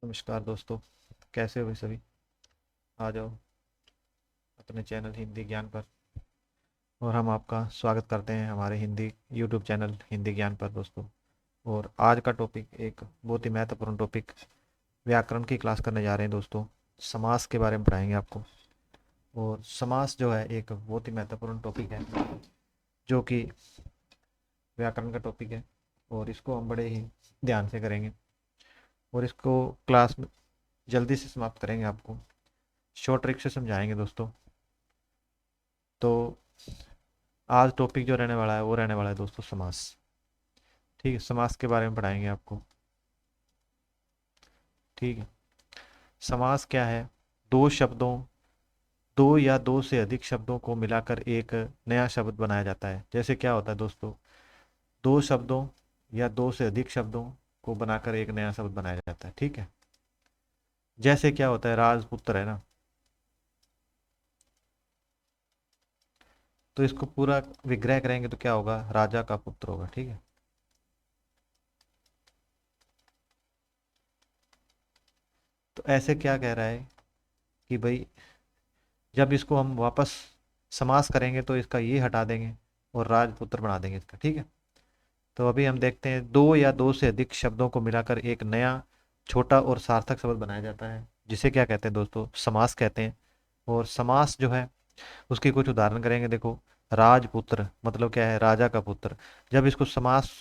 नमस्कार दोस्तों। कैसे हो भाई सभी। आ जाओ अपने चैनल हिंदी ज्ञान पर। और हम आपका स्वागत करते हैं हमारे हिंदी यूट्यूब चैनल हिंदी ज्ञान पर दोस्तों। और आज का टॉपिक एक बहुत ही महत्वपूर्ण टॉपिक व्याकरण की क्लास करने जा रहे हैं दोस्तों। समास के बारे में पढ़ाएंगे आपको। और समास जो है एक बहुत ही महत्वपूर्ण टॉपिक है जो कि व्याकरण का टॉपिक है। और इसको हम बड़े ही ध्यान से करेंगे और इसको क्लास में जल्दी से समाप्त करेंगे। आपको शॉर्ट ट्रिक से समझाएंगे दोस्तों। तो आज टॉपिक जो रहने वाला है वो रहने वाला है दोस्तों समास। ठीक है, समास के बारे में पढ़ाएंगे आपको। ठीक है। समास क्या है? दो शब्दों, दो या दो से अधिक शब्दों को मिलाकर एक नया शब्द बनाया जाता है। जैसे क्या होता है दोस्तों, दो शब्दों या दो से अधिक शब्दों को बनाकर एक नया शब्द बनाया जाता है। ठीक है। जैसे क्या होता है, राजपुत्र है ना, तो इसको पूरा विग्रह करेंगे तो क्या होगा, राजा का पुत्र होगा। ठीक है। तो ऐसे क्या कह रहा है कि भाई जब इसको हम वापस समास करेंगे तो इसका ये हटा देंगे और राजपुत्र बना देंगे इसका। ठीक है। तो अभी हम देखते हैं, दो या दो से अधिक शब्दों को मिलाकर एक नया छोटा और सार्थक शब्द बनाया जाता है, जिसे क्या कहते हैं दोस्तों, समास कहते हैं। और समास जो है उसके कुछ उदाहरण करेंगे। देखो, राजपुत्र मतलब क्या है, राजा का पुत्र। जब इसको समास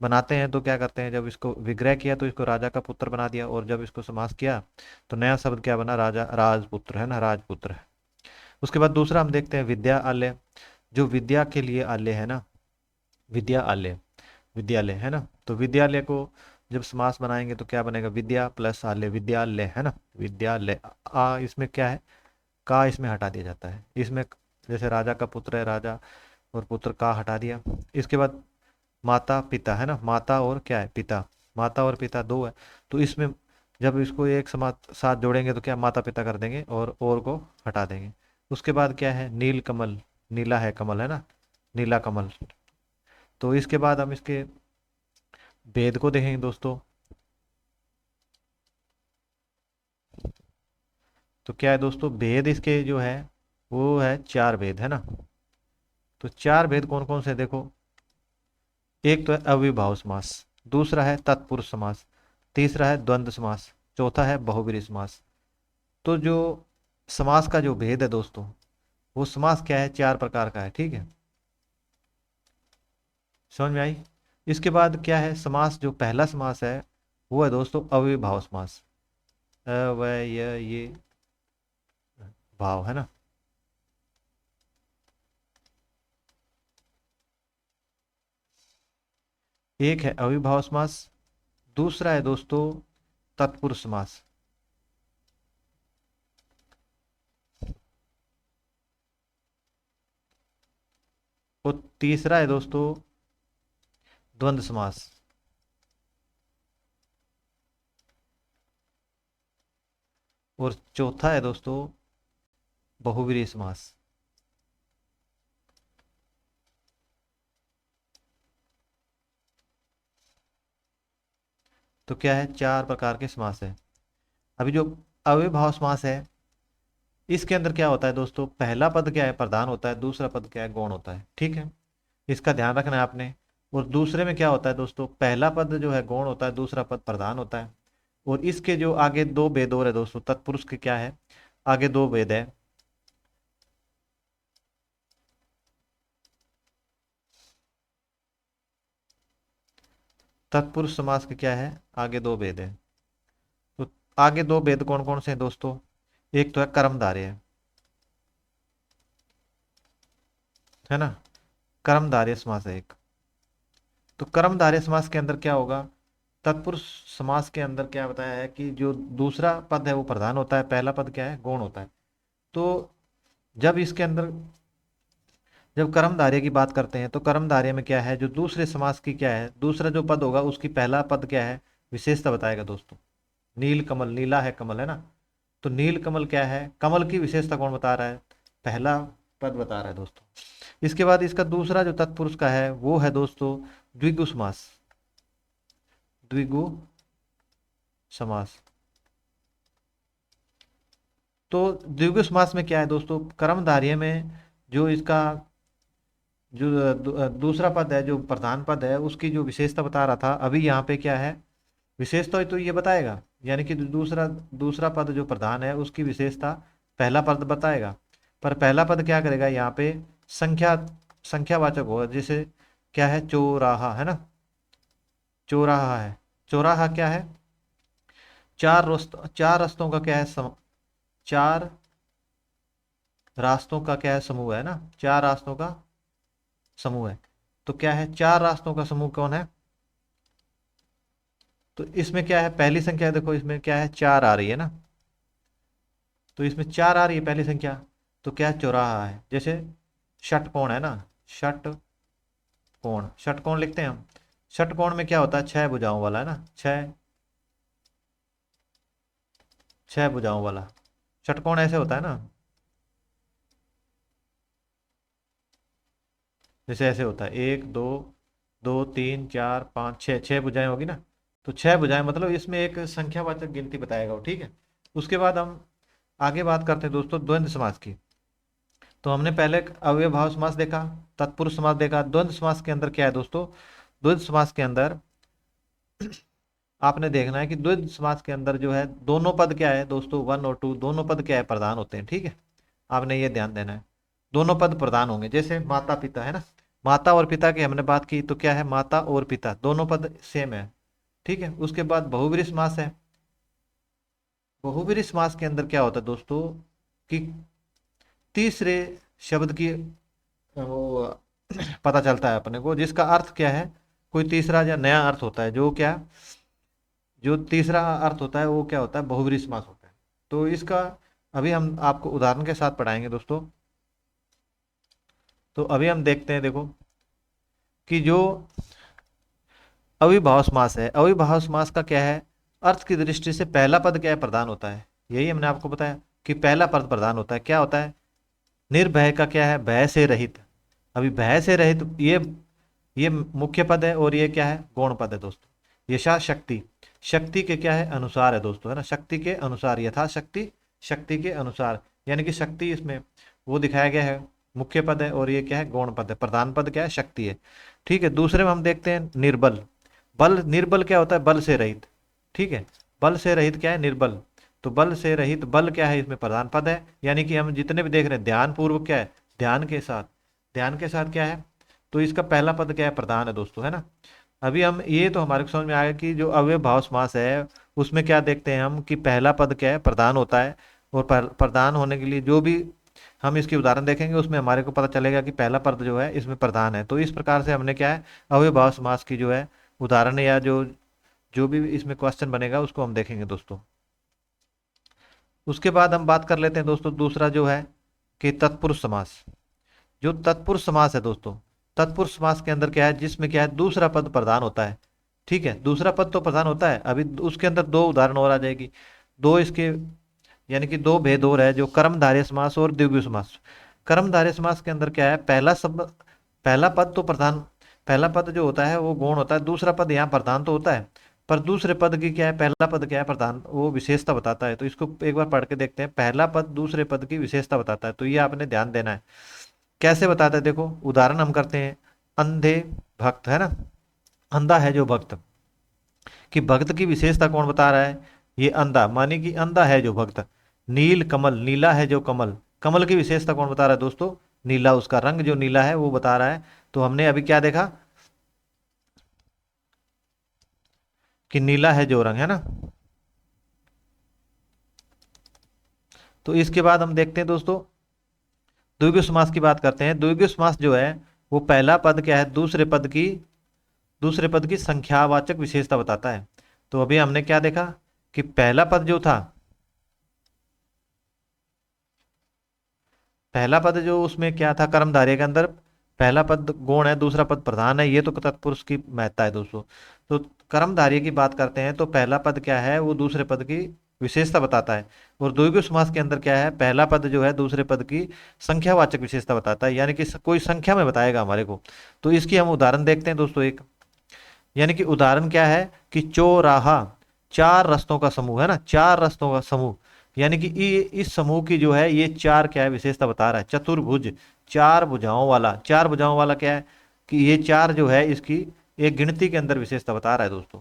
बनाते हैं तो क्या करते हैं, जब इसको विग्रह किया तो इसको राजा का पुत्र बना दिया, और जब इसको समास किया तो नया शब्द क्या बना, राजा, राजपुत्र है ना, राजपुत्र। उसके बाद दूसरा हम देखते हैं विद्या आलय। जो विद्या के लिए आलय है ना, विद्या आलय, विद्यालय है ना, तो विद्यालय को जब समास बनाएंगे तो क्या बनेगा, विद्या प्लस आलय, विद्यालय है ना, विद्यालय। इसमें क्या है, का इसमें हटा दिया जाता है इसमें। जैसे राजा का पुत्र है, राजा और पुत्र का हटा दिया। इसके बाद माता पिता है ना, माता और क्या है, पिता। माता और पिता दो है, तो इसमें जब इसको एक समाज साथ जोड़ेंगे तो क्या, माता पिता कर देंगे और को हटा देंगे। उसके बाद क्या है, नील कमल, नीला है कमल है ना, नीला कमल। तो इसके बाद हम इसके भेद को देखेंगे दोस्तों। तो क्या है दोस्तों, भेद इसके जो है वो है चार भेद है ना। तो चार भेद कौन कौन से देखो, एक तो है अविभाव समास, दूसरा है तत्पुरुष समास, तीसरा है द्वंद्व समास, चौथा है बहुब्रीहि समास। तो जो समास का जो भेद है दोस्तों, वो समास क्या है, चार प्रकार का है। ठीक है, समझ में आई। इसके बाद क्या है, समास जो पहला समास है वो है दोस्तों अविभाव समास। अवय ये भाव है ना। एक है अविभाव समास, दूसरा है दोस्तों तत्पुरुष समास, और तीसरा है दोस्तों द्वंद्व समास, और चौथा है दोस्तों बहुब्रीहि समास। तो क्या है, चार प्रकार के समास है। अभी जो अव्ययभाव समास है, इसके अंदर क्या होता है दोस्तों, पहला पद क्या है, प्रधान होता है, दूसरा पद क्या है, गौण होता है। ठीक है, इसका ध्यान रखना है आपने। और दूसरे में क्या होता है दोस्तों, पहला पद जो है गौण होता है, दूसरा पद प्रधान होता है। और इसके जो आगे दो भेद और है दोस्तों, तत्पुरुष के क्या है, आगे दो भेद है। तत्पुरुष समास के क्या है, आगे दो भेद है। तो आगे दो भेद कौन कौन से हैं दोस्तों, एक तो है कर्मधारय है ना, कर्मधारय समास है एक। तो कर्मधारय समास के अंदर क्या होगा, तत्पुरुष समास के अंदर क्या बताया है कि जो दूसरा पद है वो प्रधान होता है, पहला पद क्या है, गौण होता है। तो जब इसके अंदर जब कर्मधारय की बात करते हैं तो कर्मधारय में क्या है, जो दूसरे समास की क्या है, दूसरा जो पद होगा उसकी पहला पद क्या है, विशेषता बताएगा दोस्तों। नील कमल, नीला है कमल है ना, तो नील कमल क्या है, कमल की विशेषता कौन बता रहा है, पहला पद बता रहा है दोस्तों। इसके बाद इसका दूसरा जो तत्पुरुष का है वो है दोस्तों द्विगु समास, द्विगु समास। तो द्विगु समास में क्या है दोस्तों, कर्मधारय में जो इसका जो दूसरा पद है, जो प्रधान पद है, उसकी जो विशेषता बता रहा था, अभी यहाँ पे क्या है, विशेषता तो ये बताएगा, यानी कि दूसरा दूसरा पद जो प्रधान है उसकी विशेषता पहला पद बताएगा। पर पहला पद क्या करेगा यहाँ पे, संख्या संख्यावाचक होगा, जैसे क्या है, चौराहा है ना, चौराहा है। चौराहा क्या है, चार रास्तों का क्या है चार रास्तों का क्या है, समूह है ना, चार रास्तों का समूह है। तो क्या है, चार रास्तों का समूह कौन है, तो इसमें क्या है, पहली संख्या देखो, इसमें क्या है, चार आ रही है ना, तो इसमें चार आ रही है पहली संख्या, तो क्या है, चौराहा है। जैसे षटकोण है ना, षटकोण, षटकोण लिखते हैं हम। षटकोण में क्या होता है, छह भुजाओं वाला है ना, छह भुजाओं वाला षटकोण ऐसे होता है ना, जैसे ऐसे होता है, एक दो, दो तीन चार पाँच छः, छह भुजाएं होगी ना, तो छह भुजाएं मतलब इसमें एक संख्यावाचक गिनती बताएगा वो, ठीक है। उसके बाद हम आगे बात करते हैं दोस्तों द्वंद्व समास की। तो हमने पहले अव्ययभाव समास देखा, तत्पुरुष समास देखा। द्वंद्व समास के अंदर क्या है दोस्तों, द्वंद्व समास के अंदर आपने देखना है कि द्वंद्व समास के अंदर जो है, दोनों पद क्या है दोस्तों, वन और टू, दोनों पद क्या है, प्रधान होते हैं, ठीक है। आपने ये ध्यान देना है, दोनों पद प्रधान होंगे। जैसे माता पिता है ना, माता और पिता की हमने बात की, तो क्या है, माता और पिता दोनों पद सेम है, ठीक है। उसके बाद बहुब्रीहि समास है। बहुब्रीहि समास के अंदर क्या होता है दोस्तों, कि तीसरे शब्द की वो पता चलता है अपने को, जिसका अर्थ क्या है, कोई तीसरा या नया अर्थ होता है, जो क्या, जो तीसरा अर्थ होता है वो क्या होता है, बहुब्रीहि समास होता है। तो इसका अभी हम आपको उदाहरण के साथ पढ़ाएंगे दोस्तों। तो अभी हम देखते हैं, देखो कि जो अविभाव समास है, अविभाव समास का क्या है, अर्थ की दृष्टि से पहला पद क्या है, प्रधान होता है। यही हमने आपको बताया कि पहला पद प्रधान होता है। क्या होता है, निर्भय का क्या है, भय से रहित। अभी भय से रहित ये मुख्य पद है, और ये क्या है, गौण पद है दोस्तों। यशा शक्ति, शक्ति के क्या है, अनुसार है दोस्तों, है ना, शक्ति के अनुसार, यथा शक्ति, शक्ति के अनुसार, यानी कि शक्ति इसमें वो दिखाया गया है, मुख्य पद है, और ये क्या है, गौण पद है। प्रधान पद क्या है, शक्ति है, ठीक है। दूसरे में हम देखते हैं निर्बल। बल, निर्बल क्या होता है, बल से रहित, ठीक है। बल से रहित क्या है, निर्बल। तो बल से रहित, बल क्या है, इसमें प्रधान पद है, यानी कि हम जितने भी देख रहे हैं, ध्यान पूर्वक क्या है, ध्यान के साथ, ध्यान के साथ क्या है, तो इसका पहला पद क्या है, प्रधान है दोस्तों, है ना। अभी हम ये तो हमारे को समझ में आया कि जो अव्ययभाव समास है उसमें क्या देखते हैं हम, कि पहला पद क्या है, प्रधान होता है। और प्रधान होने के लिए जो भी हम इसकी उदाहरण देखेंगे उसमें हमारे को पता चलेगा कि पहला पद जो है इसमें प्रधान है। तो इस प्रकार से हमने क्या है, अव्ययभाव समास की जो है उदाहरण, या जो जो भी इसमें क्वेश्चन बनेगा उसको हम देखेंगे दोस्तों। उसके बाद हम बात कर लेते हैं दोस्तों, दूसरा जो है कि तत्पुरुष समास। जो तत्पुरुष समास है दोस्तों, तत्पुरुष समास के अंदर क्या है, जिसमें क्या है, दूसरा पद प्रधान होता है, ठीक है। दूसरा पद तो प्रधान होता है। अभी उसके अंदर दो उदाहरण और आ जाएगी, दो इसके, यानी कि दो भेद और है, जो कर्मधारय समास और द्विगु समास। कर्मधारय समास के अंदर क्या है, पहला पद तो प्रधान, पहला पद जो होता है वो गौण होता है, दूसरा पद यहाँ प्रधान तो होता है, पर दूसरे पद की क्या है, पहला पद क्या है, प्रधान, वो विशेषता बताता है। तो इसको एक बार पढ़ के देखते हैं, पहला पद दूसरे पद की विशेषता बताता है, तो ये आपने ध्यान देना है। कैसे बताता है, देखो उदाहरण हम करते हैं। अंधे भक्त है ना, अंधा है जो भक्त, कि भक्त की विशेषता कौन बता रहा है, ये अंधा, माने कि अंधा है जो भक्त। नील कमल, नीला है जो कमल, कमल की विशेषता कौन बता रहा है दोस्तों, नीला, उसका रंग जो नीला है वो बता रहा है। तो हमने अभी क्या देखा, कि नीला है जो रंग, है ना। तो इसके बाद हम देखते हैं दोस्तों, द्विगु समास की बात करते हैं। द्विगु समास जो है वो पहला पद क्या है, दूसरे पद की संख्यावाचक विशेषता बताता है। तो अभी हमने क्या देखा, कि पहला पद जो था, पहला पद जो उसमें क्या था, कर्मधारय के अंदर पहला पद गौण है, दूसरा पद प्रधान है, ये तो तत्पुरुष की महत्ता है दोस्तों। तो कर्मधारय की बात करते हैं, तो पहला पद क्या है, वो दूसरे पद की विशेषता बताता है। और द्विगु समास के अंदर क्या है, पहला पद जो है दूसरे पद की संख्यावाचक विशेषता बताता है, यानी कि कोई संख्या में बताएगा हमारे को। तो इसकी हम उदाहरण देखते हैं दोस्तों एक, यानी कि उदाहरण क्या है, कि चौराहा, चार रास्तों का समूह है ना, चार रास्तों का समूह, यानी कि इस समूह की जो है ये चार क्या है विशेषता बता रहा है। चतुर्भुज, चार भुजाओं वाला, चार भुजाओं वाला क्या है कि ये चार जो है इसकी एक गिनती के अंदर विशेषता बता रहा है दोस्तों।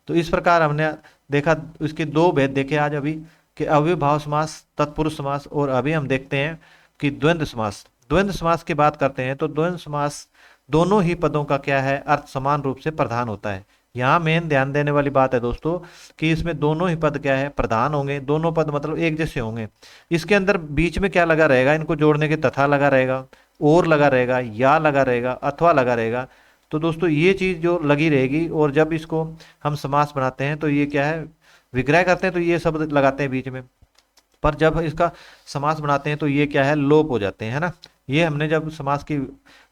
तो इस प्रकार हमने देखा, इसके दो भेद देखे आज अभी, कि अव्ययभाव समास, तत्पुरुष समास, और अभी हम देखते हैं कि द्वंद्व समास। द्वंद्व समास की बात करते हैं तो द्वंद्व समास दोनों ही पदों का क्या है अर्थ समान रूप से प्रधान होता है। यहाँ मेन ध्यान देने वाली बात है दोस्तों कि इसमें दोनों ही पद क्या है प्रधान होंगे, दोनों पद मतलब एक जैसे होंगे। इसके अंदर बीच में क्या लगा रहेगा, इनको जोड़ने के तथा लगा रहेगा, और लगा रहेगा, या लगा रहेगा, अथवा लगा रहेगा। तो दोस्तों ये चीज जो लगी रहेगी, और जब इसको हम समास बनाते हैं तो ये क्या है विग्रह करते हैं तो ये शब्द लगाते हैं बीच में, पर जब इसका समास बनाते हैं तो ये क्या है लोप हो जाते हैं, है ना। ये हमने जब समास की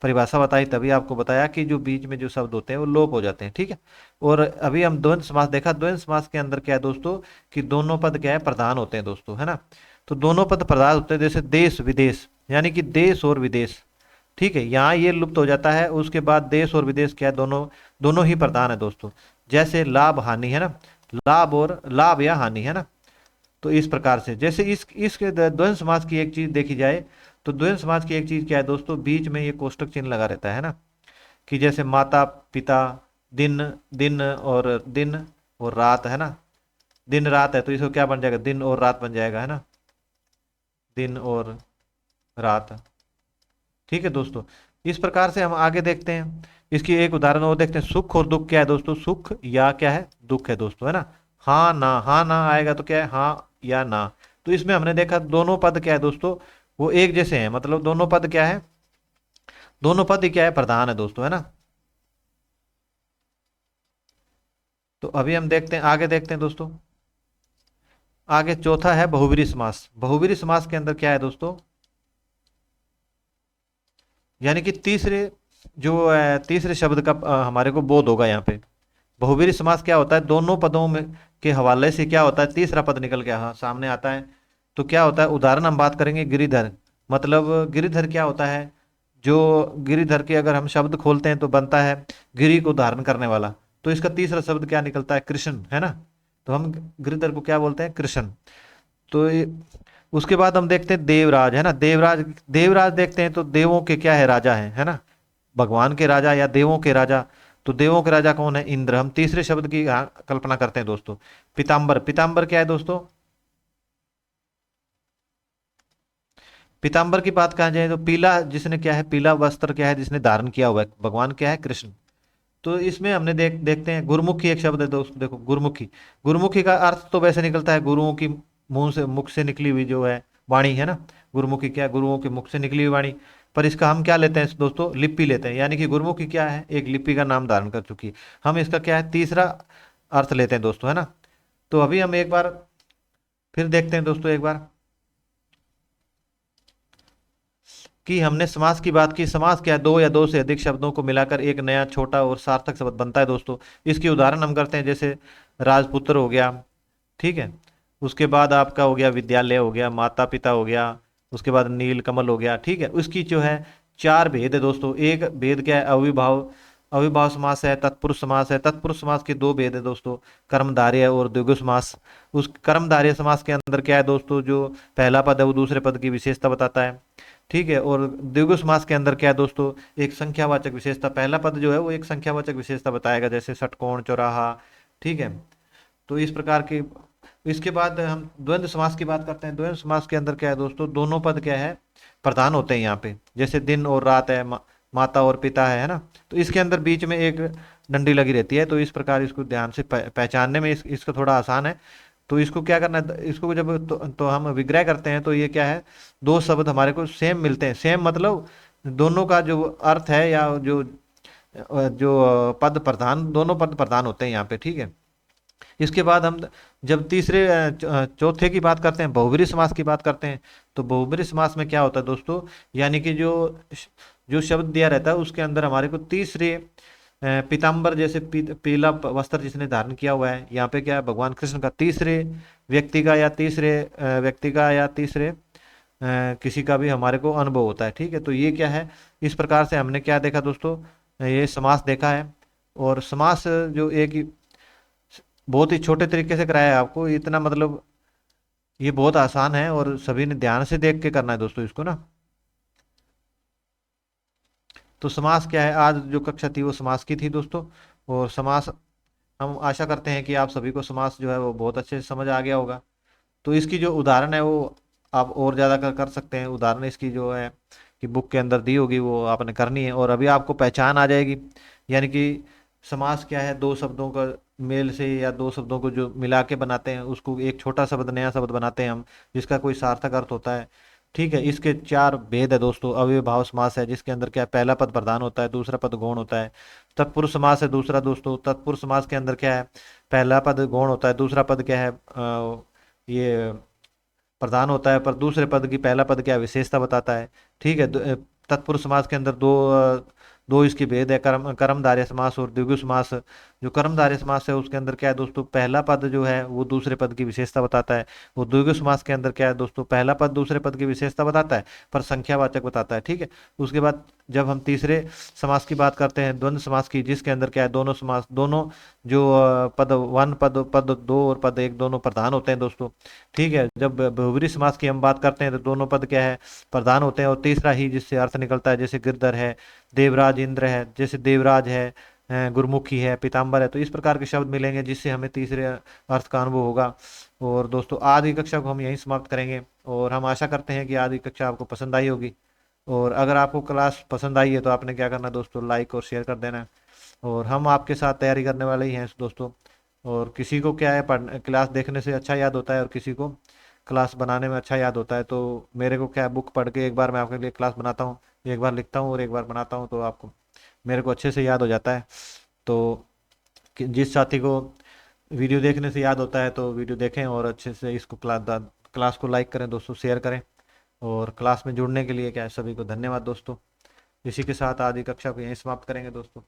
परिभाषा बताई तभी आपको बताया कि जो बीच में जो शब्द होते हैं वो लोप हो जाते हैं, ठीक है। और अभी हम द्वंद्व समास देखा, द्वंद्व समास के अंदर क्या है दोस्तों कि दोनों पद क्या है प्रधान होते हैं दोस्तों, है ना। तो दोनों पद प्रधान होते हैं, जैसे देश विदेश, यानी कि देश और विदेश, ठीक है, यहाँ ये लुप्त हो जाता है। उसके बाद देश और विदेश क्या है दोनों दोनों ही प्रधान है दोस्तों। जैसे लाभ हानि, है ना, लाभ और लाभ या हानि, है ना। तो इस प्रकार से जैसे इसके द्वंद्व समास की एक चीज देखी जाए तो द्वंद्व समास की एक चीज क्या है दोस्तों, बीच में ये कोष्टक चिन्ह लगा रहता है ना, कि जैसे माता पिता, दिन, दिन और दिन और रात, है ना। दिन रात है तो इसको क्या बन जाएगा, दिन और रात बन जाएगा, है ना, दिन और रात, ठीक है दोस्तों। इस प्रकार से हम आगे देखते हैं, इसकी एक उदाहरण और देखते हैं। सुख और दुख क्या है दोस्तों, सुख या क्या है दुख है दोस्तों, है ना। हाँ ना, हाँ ना आएगा तो क्या है हाँ या ना। तो इसमें हमने देखा दोनों पद क्या है दोस्तों वो एक जैसे हैं, मतलब दोनों पद क्या है, दोनों पद ही क्या है प्रधान है दोस्तों, है ना। तो अभी हम देखते हैं आगे देखते हैं दोस्तों। आगे चौथा है बहुब्रीहि समास। बहुब्रीहि समास के अंदर क्या है दोस्तों, यानी कि तीसरे जो तीसरे शब्द का हमारे को बोध होगा यहाँ पे। बहुब्रीहि समास क्या होता है, दोनों पदों में के हवाले से क्या होता है तीसरा पद निकल के हाँ सामने आता है। तो क्या होता है, उदाहरण हम बात करेंगे गिरिधर। मतलब गिरिधर क्या होता है, जो गिरिधर के अगर हम शब्द खोलते हैं तो बनता है गिरी को धारण करने वाला। तो इसका तीसरा शब्द क्या निकलता है, कृष्ण, है ना। तो हम गिरिधर को क्या बोलते हैं, कृष्ण। तो उसके बाद हम देखते हैं देवराज, है ना। देवराज, देवराज देखते हैं तो देवों के क्या है राजा है ना, भगवान के राजा या देवों के राजा। तो देवों के राजा कौन है, इंद्र। हम तीसरे शब्द की कल्पना करते हैं दोस्तों। पीताम्बर, पीताम्बर क्या है दोस्तों, पीताम्बर की बात कहा जाए तो पीला, जिसने क्या है पीला वस्त्र क्या है जिसने धारण किया हुआ है, भगवान क्या है कृष्ण। तो इसमें हमने देखते हैं गुरुमुखी एक शब्द है दोस्तों, देखो गुरुमुखी। गुरुमुखी का अर्थ तो वैसे निकलता है गुरुओं की मुंह से, मुख से निकली हुई जो है वाणी, है ना। गुरुमुखी क्या है, गुरुओं के मुख से निकली हुई वाणी। पर इसका हम क्या लेते हैं दोस्तों, लिपि लेते हैं, यानी कि गुरुमुखी क्या है एक लिपि का नाम धारण कर चुकी है। हम इसका क्या है तीसरा अर्थ लेते हैं दोस्तों, है ना। तो अभी हम एक बार फिर देखते हैं दोस्तों एक बार कि हमने समास की बात की। समास क्या है, दो या दो से अधिक शब्दों को मिलाकर एक नया छोटा और सार्थक शब्द बनता है दोस्तों। इसकी उदाहरण हम करते हैं, जैसे राजपुत्र हो गया, ठीक है। उसके बाद आपका हो गया विद्यालय हो गया, माता पिता हो गया, उसके बाद नील कमल हो गया, ठीक है। उसकी जो है चार भेद है दोस्तों। एक भेद क्या है, अविभाव, अविभाव समास है, तत्पुरुष समास है। तत्पुरुष समास के दो भेद है दोस्तों, कर्मधारय और द्विगु समास। उस कर्मधारय समास के अंदर क्या है दोस्तों, जो पहला पद है वो दूसरे पद की विशेषता बताता है, ठीक है। और द्विगु समास के अंदर क्या है दोस्तों, एक संख्यावाचक विशेषता, पहला पद जो है वो एक संख्यावाचक विशेषता बताएगा, जैसे षटकोण, चौराहा, ठीक है। तो इस प्रकार की। इसके बाद हम द्वंद्व समास की बात करते हैं। द्वंद्व समास के अंदर क्या है दोस्तों, दोनों पद क्या है प्रधान होते हैं यहाँ पे, जैसे दिन और रात है, माता और पिता है ना। तो इसके अंदर बीच में एक डंडी लगी रहती है। तो इस प्रकार इसको ध्यान से पहचानने में इसका थोड़ा आसान है। तो इसको क्या करना है, इसको जब तो हम विग्रह करते हैं तो ये क्या है, दो शब्द हमारे को सेम मिलते हैं। सेम मतलब दोनों का जो अर्थ है या जो पद प्रधान, दोनों पद प्रधान होते हैं यहाँ पे, ठीक है। इसके बाद हम जब तीसरे चौथे की बात करते हैं, बहुब्रीहि समास की बात करते हैं। तो बहुब्रीहि समास में क्या होता है दोस्तों, यानी कि जो शब्द दिया रहता है उसके अंदर हमारे को तीसरे पीताम्बर, जैसे पीला वस्त्र जिसने धारण किया हुआ है, यहाँ पे क्या है भगवान कृष्ण का, तीसरे व्यक्ति का या तीसरे किसी का भी हमारे को अनुभव होता है, ठीक है। तो ये क्या है, इस प्रकार से हमने क्या देखा दोस्तों, ये समास देखा है। और समास जो एक बहुत ही छोटे तरीके से कराया है आपको, इतना मतलब ये बहुत आसान है और सभी ने ध्यान से देख के करना है दोस्तों इसको ना। तो समास क्या है, आज जो कक्षा थी वो समास की थी दोस्तों। और समास, हम आशा करते हैं कि आप सभी को समास जो है वो बहुत अच्छे से समझ आ गया होगा। तो इसकी जो उदाहरण है वो आप और ज़्यादा कर सकते हैं। उदाहरण इसकी जो है कि बुक के अंदर दी होगी वो आपने करनी है, और अभी आपको पहचान आ जाएगी। यानी कि समास क्या है, दो शब्दों का मेल से या दो शब्दों को जो मिला के बनाते हैं उसको एक छोटा शब्द, नया शब्द बनाते हैं हम, जिसका कोई सार्थक अर्थ होता है। ठीक है, इसके चार भेद है दोस्तों। अव्ययभाव समास है जिसके अंदर क्या है, पहला पद प्रधान होता है, दूसरा पद गौण होता है। तत्पुरुष समास है दूसरा दोस्तों। तत्पुरुष समास के अंदर क्या है, पहला पद गौण होता है, दूसरा पद क्या है, ये प्रधान होता है, पर दूसरे पद की पहला पद क्या विशेषता बताता है। ठीक है, तत्पुरुष समास के अंदर दो इसके भेद है, कर्मधारय समास और द्विगु समास। जो कर्मधारय समास है उसके अंदर क्या है दोस्तों, पहला पद जो है वो दूसरे पद की विशेषता बताता है। वो द्विगु समास के अंदर क्या है दोस्तों, पहला पद दूसरे पद की विशेषता बताता है पर संख्यावाचक बताता है। ठीक है, उसके बाद जब हम तीसरे समास की बात करते हैं, द्वंद्व समास की, जिसके अंदर क्या है, दोनों समास, दोनों जो पद वन, पद पद दो और पद एक, दोनों प्रधान होते हैं दोस्तों। ठीक है, जब बहुब्रीहि समास की हम बात करते हैं तो दोनों पद क्या है, प्रधान होते हैं, और तीसरा ही जिससे अर्थ निकलता है, जैसे गिरधर है, देवराज इंद्र है, जैसे देवराज है, गुरुमुखी है, पीताम्बर है। तो इस प्रकार के शब्द मिलेंगे जिससे हमें तीसरे अर्थ का अनुभव होगा। और दोस्तों आज की कक्षा को हम यहीं समाप्त करेंगे, और हम आशा करते हैं कि आज की कक्षा आपको पसंद आई होगी। और अगर आपको क्लास पसंद आई है तो आपने क्या करना है दोस्तों, लाइक और शेयर कर देना है। और हम आपके साथ तैयारी करने वाले ही हैं दोस्तों। और किसी को क्या है, पढ़ क्लास देखने से अच्छा याद होता है और किसी को क्लास बनाने में अच्छा याद होता है। तो मेरे को क्या है, बुक पढ़ के एक बार मैं आपके लिए क्लास बनाता हूँ, एक बार लिखता हूँ और एक बार बनाता हूँ, तो आपको मेरे को अच्छे से याद हो जाता है। तो जिस साथी को वीडियो देखने से याद होता है तो वीडियो देखें, और अच्छे से इसको क्लास को लाइक करें दोस्तों, शेयर करें। और क्लास में जुड़ने के लिए क्या है, सभी को धन्यवाद दोस्तों। इसी के साथ आज की कक्षा को यहीं समाप्त करेंगे दोस्तों।